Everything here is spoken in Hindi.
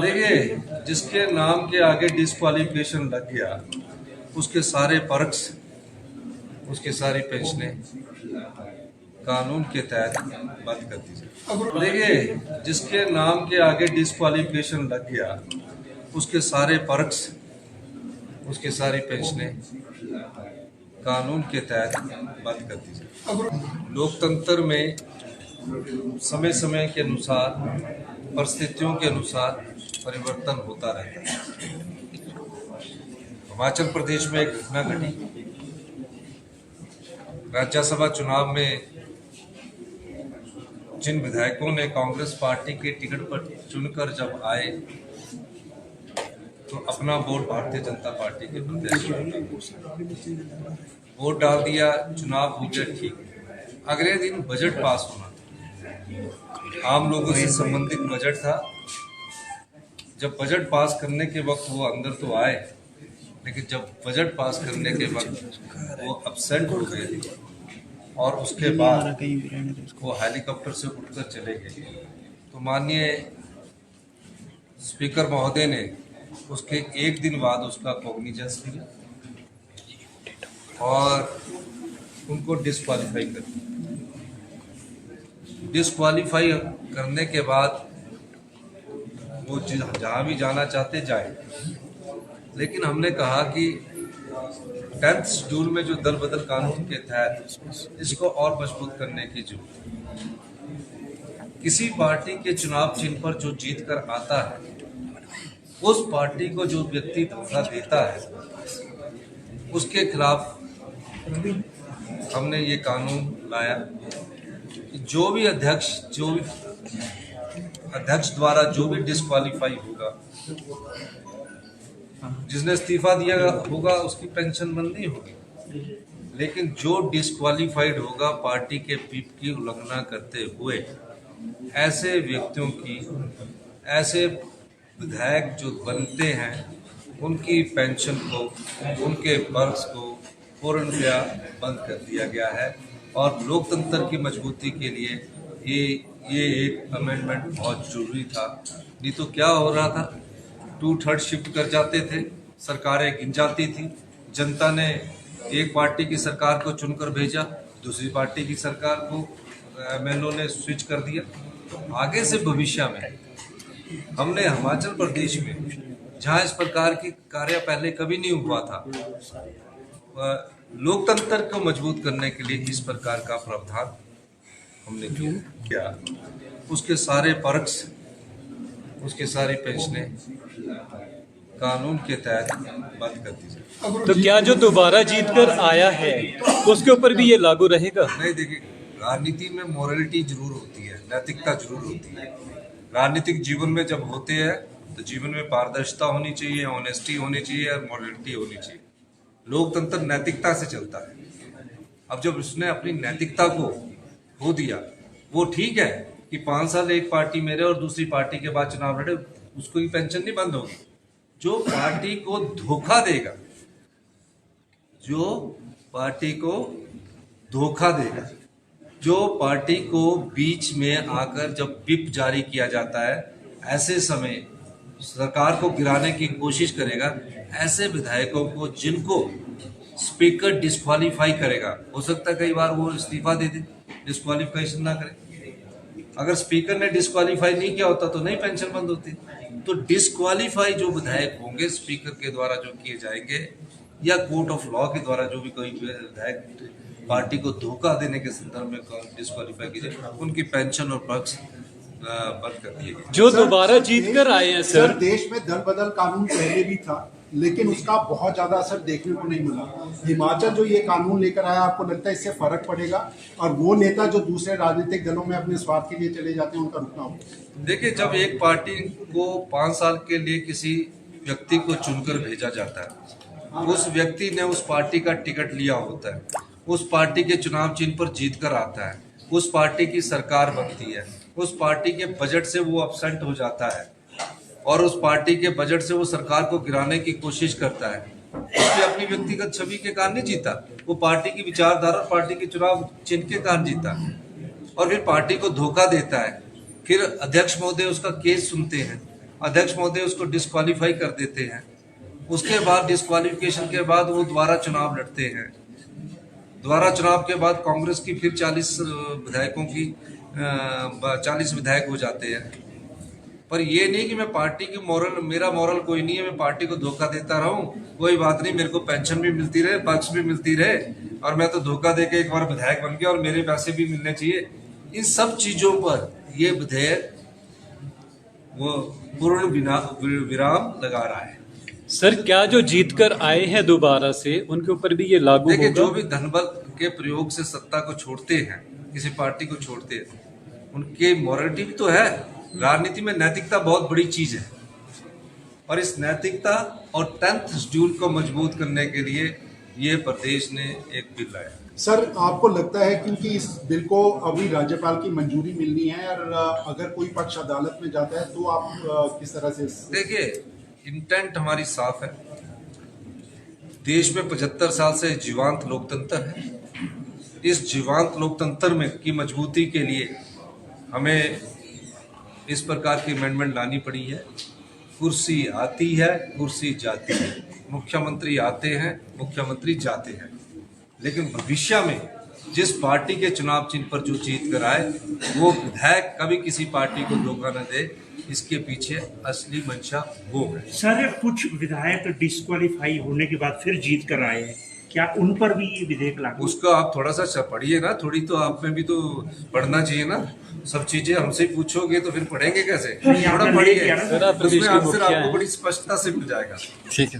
देखिए, जिसके नाम के आगे डिस्क्वालिफिकेशन लग गया उसके सारे पर्क्स, उसकी सारी पेंशनें कानून के तहत बंद कर दी जाए। देखिए, जिसके नाम के आगे डिस्क्वालिफिकेशन लग गया उसके सारे पर्क्स, उसकी सारी पेंशनें कानून के तहत बंद कर दी जाए। लोकतंत्र में समय समय के अनुसार, परिस्थितियों के अनुसार परिवर्तन होता रहता है। हिमाचल प्रदेश में एक घटना घटी। राज्यसभा चुनाव में जिन विधायकों ने कांग्रेस पार्टी के टिकट पर चुनकर जब आए तो अपना वोट भारतीय जनता पार्टी के प्रत्याशी वोट डाल दिया, चुनाव हो गया ठीक। अगले दिन बजट पास होना था, आम लोगों से संबंधित बजट था। जब बजट पास करने के वक्त वो अंदर तो आए, लेकिन जब बजट पास करने के वक्त वो एब्सेंट हो गए और उसके बाद वो हेलीकॉप्टर से उठकर चले गए। तो माननीय स्पीकर महोदय ने उसके एक दिन बाद उसका कॉग्निजेंस लिया और उनको डिस्क्वालीफाई कर दिया। डिस्क्वालीफाई करने के बाद वो जहाँ भी जाना चाहते जाए, लेकिन हमने कहा कि 10th शेड्यूल में जो दल बदल कानून के तहत इसको और मजबूत करने की जरूरत है। किसी पार्टी के चुनाव चिन्ह पर जो जीत कर आता है, उस पार्टी को जो व्यक्ति धोखा देता है उसके खिलाफ हमने ये कानून लाया कि जो भी अध्यक्ष द्वारा जो भी डिस्क्वालीफाई होगा, जिसने इस्तीफा दिया होगा उसकी पेंशन बंद नहीं होगी, लेकिन जो डिस्क्वालीफाइड होगा पार्टी के व्हिप की उल्लंघना करते हुए, ऐसे व्यक्तियों की, ऐसे विधायक जो बनते हैं उनकी पेंशन को, उनके वर्क्स को पूर्णतया बंद कर दिया गया है। और लोकतंत्र की मजबूती के लिए ये एक अमेंडमेंट बहुत जरूरी था। नहीं तो क्या हो रहा था, 2/3 शिफ्ट कर जाते थे, सरकारें गिन जाती थी, जनता ने एक पार्टी की सरकार को चुनकर भेजा, दूसरी पार्टी की सरकार को एमएलओ ने स्विच कर दिया। तो आगे से भविष्य में हमने हिमाचल प्रदेश में, जहां इस प्रकार की कार्य पहले कभी नहीं हुआ था, लोकतंत्र को मजबूत करने के लिए इस प्रकार का प्रावधान हमने किया। उसके सारे पर्क्स, उसके सारी पेंशनें कानून के तहत बंद कर दी जाए। तो क्या जो दोबारा जीत कर आया है उसके ऊपर भी ये लागू रहेगा? नहीं, देखिए, राजनीति में मोरालिटी जरूर होती है, नैतिकता जरूर होती है। राजनीतिक जीवन में जब होते हैं तो जीवन में पारदर्शिता होनी चाहिए, ऑनेस्टी होनी चाहिए और मोरालिटी होनी चाहिए। लोकतंत्र नैतिकता से चलता है। अब जब उसने अपनी नैतिकता को खो दिया, वो ठीक है कि 5 साल एक पार्टी में रहे और दूसरी पार्टी के बाद चुनाव लड़े, उसको की पेंशन नहीं बंद होगी। जो पार्टी को धोखा देगा, जो पार्टी को धोखा देगा, जो पार्टी को बीच में आकर जब व्हिप जारी किया जाता है, ऐसे समय सरकार को गिराने की कोशिश करेगा, ऐसे विधायकों को जिनको स्पीकर डिस्क्वालीफाई करेगा, हो सकता है कई बार वो इस्तीफा दे दे, डिस्क्वालीफिकेशन ना करे। अगर स्पीकर ने डिस्क्वालीफाई नहीं किया होता तो नहीं पेंशन बंद होती। तो डिस्क्वालीफाई जो विधायक होंगे स्पीकर के द्वारा जो किए जाएंगे या कोर्ट ऑफ लॉ के द्वारा जो भी कोई विधायक पार्टी को धोखा देने के संदर्भ में डिस्क्वालीफाई कीजिए, उनकी पेंशन और पर्क्स बंद कर दिए गए। जो दोबारा जीत कर आए हैं सर, देश में दल बदल कानून पहले भी था, लेकिन उसका बहुत ज्यादा असर देखने को नहीं मिला। हिमाचल जो ये कानून लेकर आया, आपको लगता है इससे फर्क पड़ेगा? और वो नेता जो दूसरे राजनीतिक दलों में अपने स्वार्थ के लिए चले जाते हैं, उनका रुकना होगा? देखिए, जब एक पार्टी को 5 साल के लिए किसी व्यक्ति को चुनकर भेजा जाता है, उस व्यक्ति ने उस पार्टी का टिकट लिया होता है, उस पार्टी के चुनाव चिन्ह पर जीत कर आता है, उस पार्टी की सरकार बनती है, उस पार्टी के बजट से वो एब्सेंट हो जाता है और उस पार्टी के बजट से वो सरकार को गिराने की कोशिश करता है। उसने अपनी व्यक्तिगत छवि के कारण नहीं जीता, वो पार्टी की विचारधारा, पार्टी के चुनाव चिन्ह के कारण जीता और फिर पार्टी को धोखा देता है। फिर अध्यक्ष महोदय उसका केस सुनते हैं अध्यक्ष महोदय उसको डिस्क्वालीफाई कर देते हैं। उसके बाद डिस्क्वालिफिकेशन के बाद वो दोबारा चुनाव लड़ते हैं। दोबारा चुनाव के बाद कांग्रेस की फिर 40 विधायकों की 40 विधायक हो जाते हैं। पर ये नहीं कि मैं पार्टी की मेरा मॉरल कोई नहीं है, मैं पार्टी को धोखा देता रहूं, कोई बात नहीं, मेरे को पेंशन भी मिलती रहे, पक्ष भी मिलती रहे, और मैं तो धोखा देके एक बार विधायक बन गया और मेरे पैसे भी मिलने चाहिए। इन सब चीजों पर ये विधेयक वो पूर्ण विराम लगा रहा है। सर क्या जो जीत कर आए हैं दोबारा से उनके ऊपर भी ये लागू देखिए, होगा? जो भी धनबल के प्रयोग से सत्ता को छोड़ते हैं, किसी पार्टी को छोड़ते हैं, उनके मॉरलिटी भी तो है। राजनीति में नैतिकता बहुत बड़ी चीज है, और इस नैतिकता और 10th शेड्यूल को मजबूत करने के लिए ये प्रदेश ने एक बिल लाया। सर आपको लगता है क्योंकि इस बिल को अभी राज्यपाल की मंजूरी मिलनी है, और अगर कोई पक्ष अदालत में जाता है तो आप किस तरह से देखिए, इंटेंट हमारी साफ है। देश में 75 साल से जीवांत लोकतंत्र है। इस जीवांत लोकतंत्र में की मजबूती के लिए हमें इस प्रकार की अमेंडमेंट लानी पड़ी है। कुर्सी आती है, कुर्सी जाती है, मुख्यमंत्री आते हैं, मुख्यमंत्री जाते हैं, लेकिन भविष्य में जिस पार्टी के चुनाव चिन्ह पर जो जीत कर आए, वो विधायक कभी किसी पार्टी को धोखा न दे। इसके पीछे असली मंशा वो है। सर कुछ विधायक डिस्क्वालीफाई होने के बाद फिर जीत कर आए हैं, क्या उन पर भी ये विधेयक लागू? उसको आप थोड़ा सा पढ़िए ना, थोड़ी तो आप में भी तो पढ़ना चाहिए ना। सब चीजें हमसे पूछोगे तो फिर पढ़ेंगे कैसे? थोड़ा पढ़िए, सर, आप प्रदेश उसमें के आंसर मुखिया आपको हैं। बड़ी स्पष्टता से मिल जाएगा। ठीक है।